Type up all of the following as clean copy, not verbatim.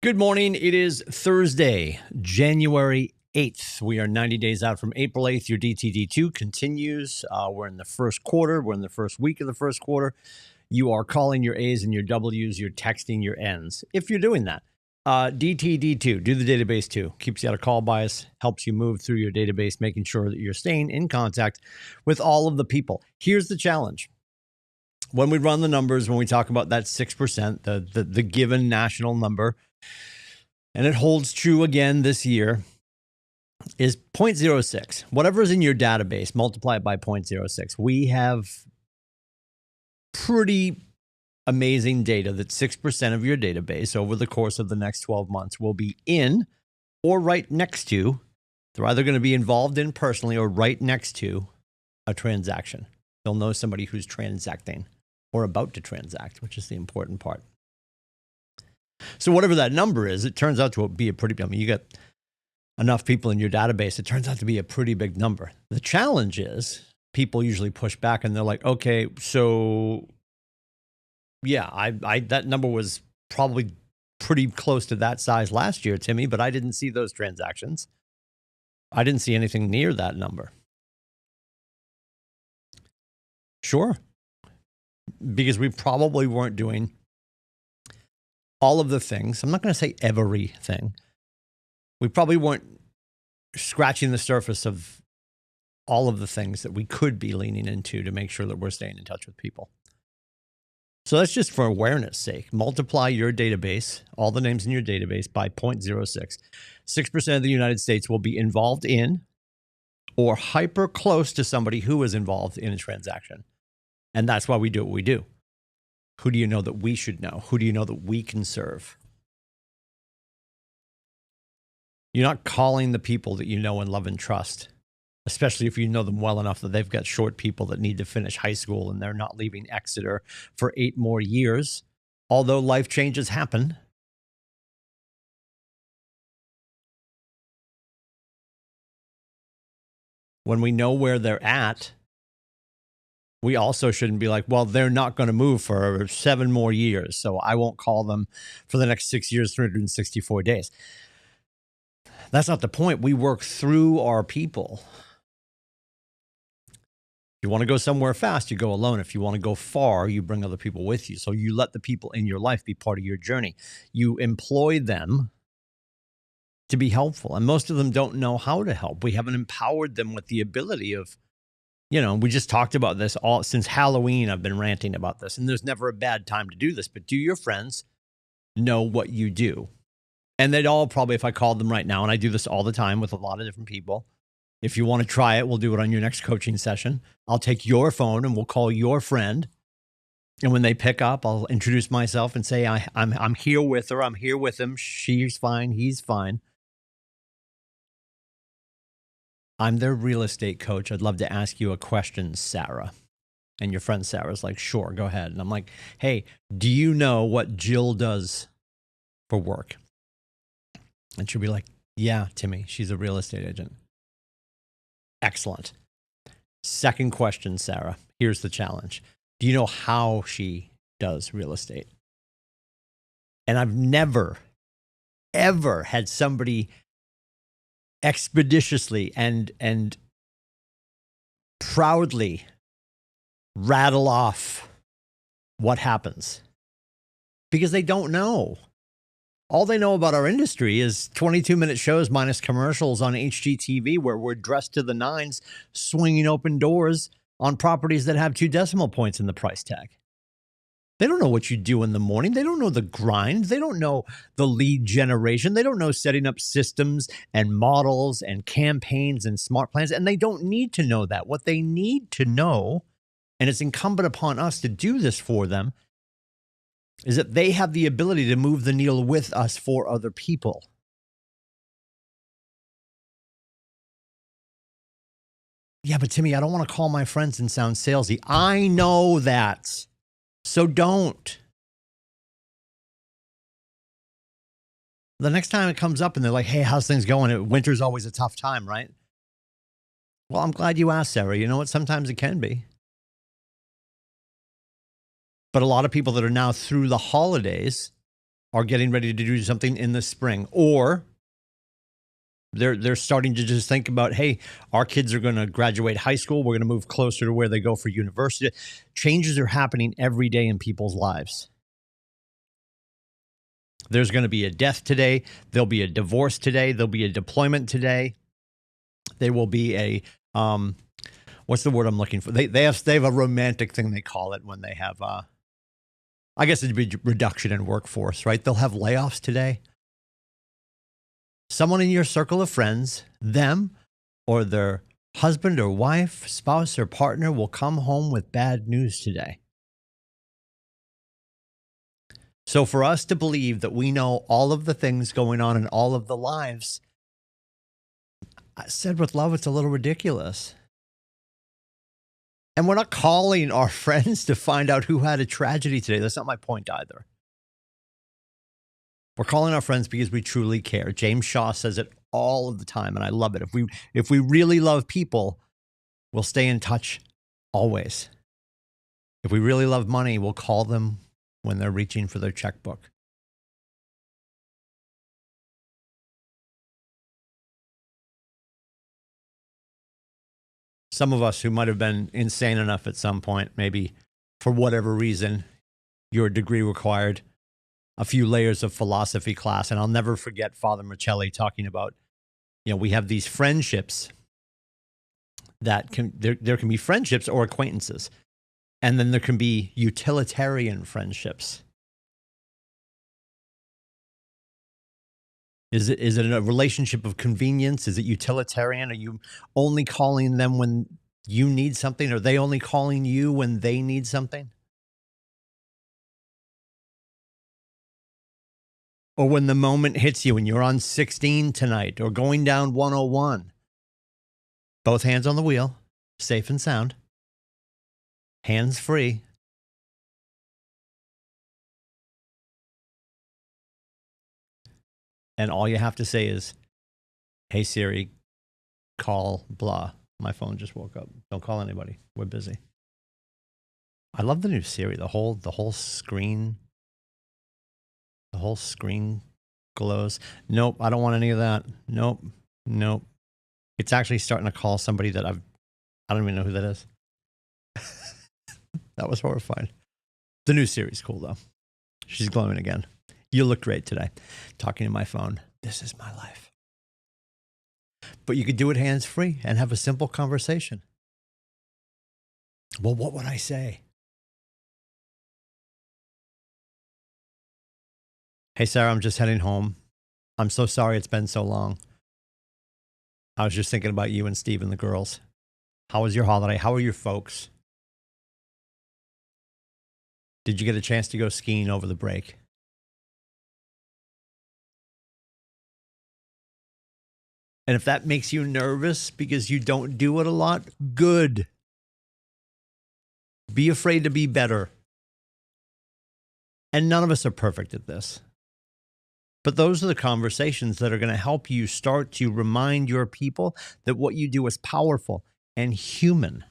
Good morning. It is Thursday, January 8th. We are 90 days out from April 8th. Your DTD2 continues. We're in the first quarter. We're in the first week of the first quarter. You are calling your A's and your W's. You're texting your N's. If you're doing that, DTD2, do the database too. Keeps you out of call bias, helps you move through your database, making sure that you're staying in contact with all of the people. Here's the challenge. When we run the numbers, when we talk about that 6%, the given national number, and it holds true again this year, is 0.06. Whatever is in your database, multiply it by 0.06. We have pretty amazing data that 6% of your database over the course of the next 12 months will be in or right next to, they're either going to be involved in personally or right next to a transaction. You'll know somebody who's transacting or about to transact, which is the important part. So whatever that number is, it turns out to be a pretty, you got enough people in your database, it turns out to be a pretty big number. The challenge is people usually push back and they're like, okay, so yeah, I that number was probably pretty close to that size last year, Timmy, but I didn't see those transactions. I didn't see anything near that number. Sure. Because we probably weren't doing all of the things. I'm not going to say everything. We probably weren't scratching the surface of all of the things that we could be leaning into to make sure that we're staying in touch with people. So that's just for awareness sake. Multiply your database, all the names in your database, by 0.06. 6% of the United States will be involved in or hyper close to somebody who is involved in a transaction. And that's why we do what we do. Who do you know that we should know? Who do you know that we can serve? You're not calling the people that you know and love and trust, especially if you know them well enough that they've got short people that need to finish high school and they're not leaving Exeter for 8 more years, although life changes happen. When we know where they're at, we also shouldn't be like, well, they're not going to move for 7 more years, so I won't call them for the next 6 years, 364 days. That's not the point. We work through our people. If you want to go somewhere fast, you go alone. If you want to go far, you bring other people with you. So you let the people in your life be part of your journey. You employ them to be helpful. And most of them don't know how to help. We haven't empowered them with the ability of, we just talked about this all since Halloween. I've been ranting about this, and there's never a bad time to do this, but do your friends know what you do? And they'd all probably, if I called them right now, and I do this all the time with a lot of different people, if you want to try it, we'll do it on your next coaching session. I'll take your phone and we'll call your friend. And when they pick up, I'll introduce myself and say, I'm here with her. I'm here with him. She's fine. He's fine. I'm their real estate coach. I'd love to ask you a question, Sarah. And your friend Sarah's like, sure, go ahead. And I'm like, hey, do you know what Jill does for work? And she'll be like, yeah, Timmy, she's a real estate agent. Excellent. Second question, Sarah. Here's the challenge. Do you know how she does real estate? And I've never, ever had somebody expeditiously and proudly rattle off what happens because they don't know. All they know about our industry is 22-minute shows minus commercials on HGTV where we're dressed to the nines, swinging open doors on properties that have 2 decimal points in the price tag. They don't know what you do in the morning. They don't know the grind. They don't know the lead generation. They don't know setting up systems and models and campaigns and smart plans. And they don't need to know that. What they need to know, and it's incumbent upon us to do this for them, is that they have the ability to move the needle with us for other people. Yeah, but Timmy, I don't want to call my friends and sound salesy. I know that. So don't. The next time it comes up and they're like, hey, how's things going? Winter's always a tough time, right? Well, I'm glad you asked, Sarah. You know what? Sometimes it can be. But a lot of people that are now through the holidays are getting ready to do something in the spring, or they're starting to just think about, hey, our kids are going to graduate high school. We're going to move closer to where they go for university. Changes are happening every day in people's lives. There's going to be a death today. There'll be a divorce today. There'll be a deployment today. There will be a what's the word I'm looking for? They have a romantic thing they call it when they have I guess it'd be reduction in workforce, right? They'll have layoffs today. Someone in your circle of friends, them or their husband or wife, spouse or partner will come home with bad news today. So for us to believe that we know all of the things going on in all of the lives, I said with love, it's a little ridiculous. And we're not calling our friends to find out who had a tragedy today. That's not my point either. We're calling our friends because we truly care. James Shaw says it all of the time, and I love it. If we really love people, we'll stay in touch always. If we really love money, we'll call them when they're reaching for their checkbook. Some of us who might have been insane enough at some point, maybe for whatever reason, your degree required a few layers of philosophy class. And I'll never forget Father Michelli talking about, we have these friendships that there can be friendships or acquaintances. And then there can be utilitarian friendships. Is it a relationship of convenience? Is it utilitarian? Are you only calling them when you need something? Are they only calling you when they need something? Or when the moment hits you and you're on 16 tonight or going down 101, both hands on the wheel, safe and sound, hands free. And all you have to say is, hey, Siri, call blah. My phone just woke up. Don't call anybody. We're busy. I love the new Siri. The whole screen. The whole screen glows. Nope, I don't want any of that. Nope. It's actually starting to call somebody that I don't even know who that is. That was horrifying. The new Siri's cool though. She's glowing again. You look great today. Talking to my phone. This is my life. But you could do it hands free and have a simple conversation. Well, what would I say? Hey, Sarah, I'm just heading home. I'm so sorry it's been so long. I was just thinking about you and Steve and the girls. How was your holiday? How are your folks? Did you get a chance to go skiing over the break? And if that makes you nervous because you don't do it a lot, good. Be afraid to be better. And none of us are perfect at this. But those are the conversations that are going to help you start to remind your people that what you do is powerful and human.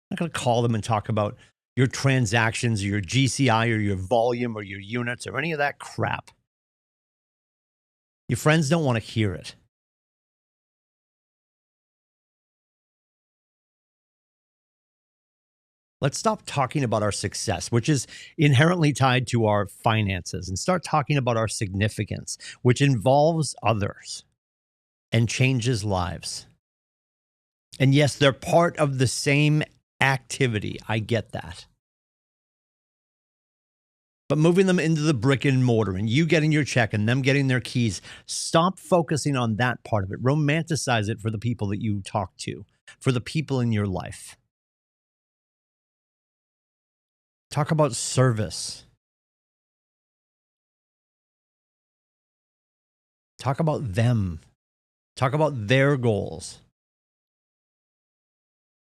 I'm not going to call them and talk about your transactions or your GCI or your volume or your units or any of that crap. Your friends don't want to hear it. Let's stop talking about our success, which is inherently tied to our finances, and start talking about our significance, which involves others and changes lives. And yes, they're part of the same activity. I get that. But moving them into the brick and mortar and you getting your check and them getting their keys, stop focusing on that part of it. Romanticize it for the people that you talk to, for the people in your life. Talk about service. Talk about them. Talk about their goals.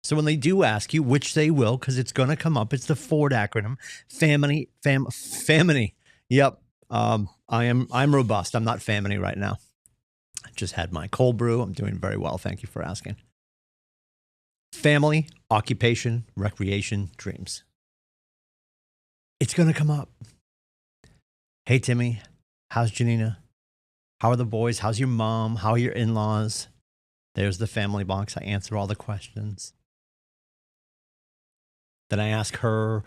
So when they do ask you, which they will, because it's going to come up, it's the Ford acronym, family. Yep. I'm robust. I'm not family right now. I just had my cold brew. I'm doing very well. Thank you for asking. Family, occupation, recreation, dreams. It's going to come up. Hey, Timmy, how's Janina? How are the boys? How's your mom? How are your in-laws? There's the family box. I answer all the questions. Then I ask her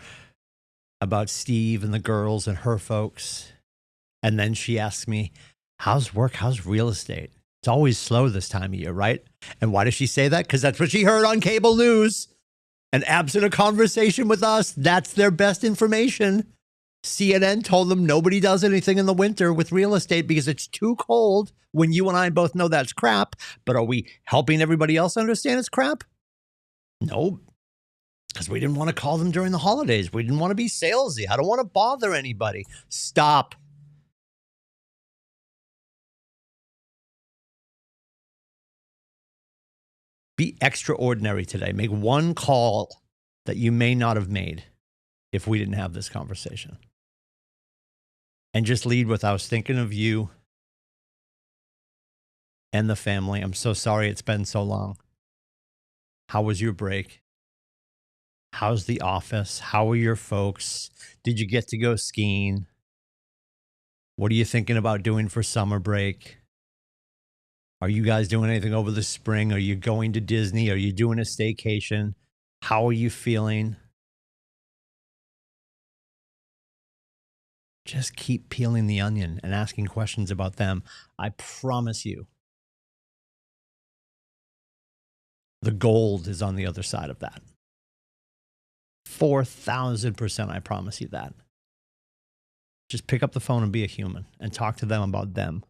about Steve and the girls and her folks. And then she asks me, how's work? How's real estate? It's always slow this time of year, right? And why does she say that? Because that's what she heard on cable news. And absent a conversation with us, that's their best information. CNN told them nobody does anything in the winter with real estate because it's too cold, when you and I both know that's crap. But are we helping everybody else understand it's crap? No, because we didn't want to call them during the holidays. We didn't want to be salesy. I don't want to bother anybody. Stop. Be extraordinary today. Make one call that you may not have made if we didn't have this conversation. And just lead with, I was thinking of you and the family. I'm so sorry it's been so long. How was your break? How's the office? How are your folks? Did you get to go skiing? What are you thinking about doing for summer break? Are you guys doing anything over the spring? Are you going to Disney? Are you doing a staycation? How are you feeling? Just keep peeling the onion and asking questions about them. I promise you, the gold is on the other side of that. 4,000%, I promise you that. Just pick up the phone and be a human and talk to them about them.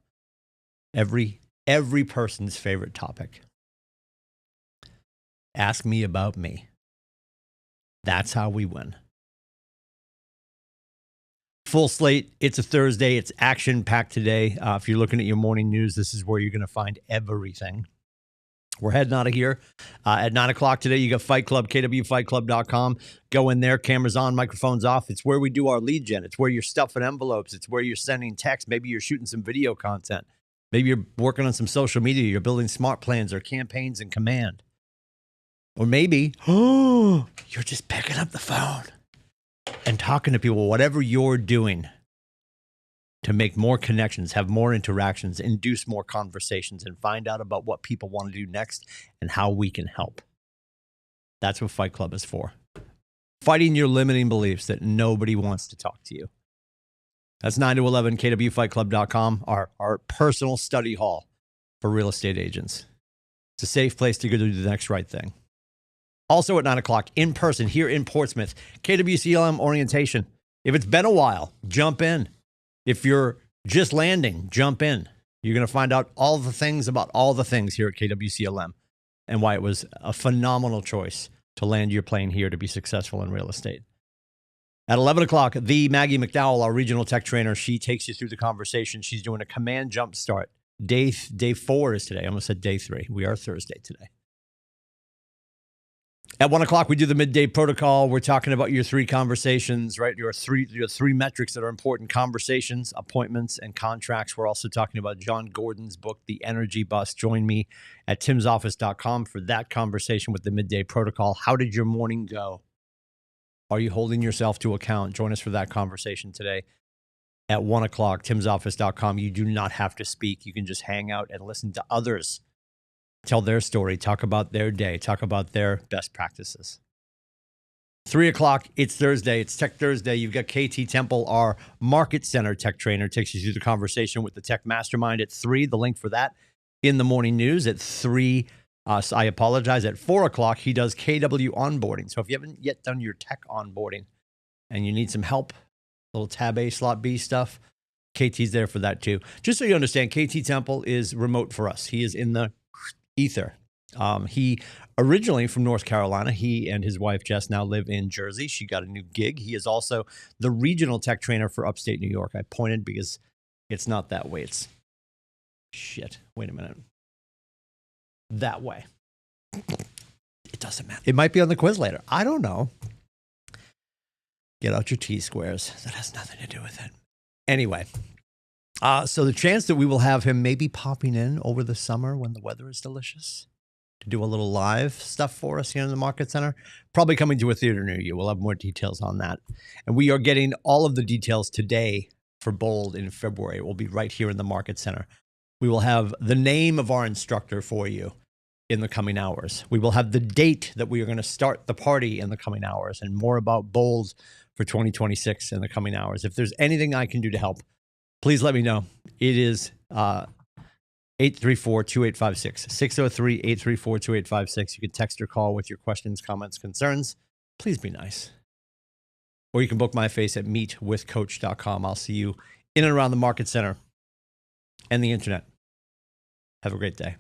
Every person's favorite topic. Ask me about me. That's how we win. Full slate. It's a Thursday. It's action-packed today. If you're looking at your morning news, this is where you're going to find everything. We're heading out of here at 9 o'clock today. You got Fight Club, KWFightClub.com. Go in there. Cameras on, microphones off. It's where we do our lead gen. It's where you're stuffing envelopes. It's where you're sending text. Maybe you're shooting some video content. Maybe you're working on some social media. You're building smart plans or campaigns in command. Or maybe, you're just picking up the phone and talking to people, whatever you're doing to make more connections, have more interactions, induce more conversations, and find out about what people want to do next and how we can help. That's what Fight Club is for. Fighting your limiting beliefs that nobody wants to talk to you. That's 9 to 11, KWFightClub.com, our personal study hall for real estate agents. It's a safe place to go do the next right thing. Also at 9 o'clock, in person here in Portsmouth, KWCLM orientation. If it's been a while, jump in. If you're just landing, jump in. You're going to find out all the things about all the things here at KWCLM and why it was a phenomenal choice to land your plane here to be successful in real estate. At 11 o'clock, the Maggie McDowell, our regional tech trainer, she takes you through the conversation. She's doing a command jump start. Day 4 is today. I almost said day 3. We are Thursday today. At 1 o'clock, we do the midday protocol. We're talking about your 3 conversations, right? Your three metrics that are important: conversations, appointments, and contracts. We're also talking about John Gordon's book, The Energy Bus. Join me at timsoffice.com for that conversation with the midday protocol. How did your morning go? Are you holding yourself to account? Join us for that conversation today at 1 o'clock, timsoffice.com. You do not have to speak. You can just hang out and listen to others tell their story, talk about their day, talk about their best practices. 3 o'clock, it's Thursday. It's Tech Thursday. You've got KT Temple, our Market Center tech trainer, takes you through the conversation with the Tech Mastermind at 3. The link for that in the morning news at 3. I apologize. At 4 o'clock, he does KW onboarding. So if you haven't yet done your tech onboarding and you need some help, little tab A, slot B stuff, KT's there for that too. Just so you understand, KT Temple is remote for us. He is in the ether. He originally from North Carolina. He and his wife Jess now live in Jersey. She got a new gig. He is also the regional tech trainer for upstate New York. I pointed because it's not that way. It's shit. Wait a minute. That way. It doesn't matter. It might be on the quiz later. I don't know. Get out your T-squares. That has nothing to do with it. Anyway. So the chance that we will have him maybe popping in over the summer when the weather is delicious, to do a little live stuff for us here in the Market Center. Probably coming to a theater near you. We'll have more details on that. And we are getting all of the details today for Bold in February. It will be right here in the Market Center. We will have the name of our instructor for you in the coming hours. We will have the date that we are going to start the party in the coming hours, and more about Bold for 2026 in the coming hours. If there's anything I can do to help, please let me know. It is 834-2856, 603-834-2856. You can text or call with your questions, comments, concerns. Please be nice. Or you can book my face at meetwithcoach.com. I'll see you in and around the Market Center and the internet. Have a great day.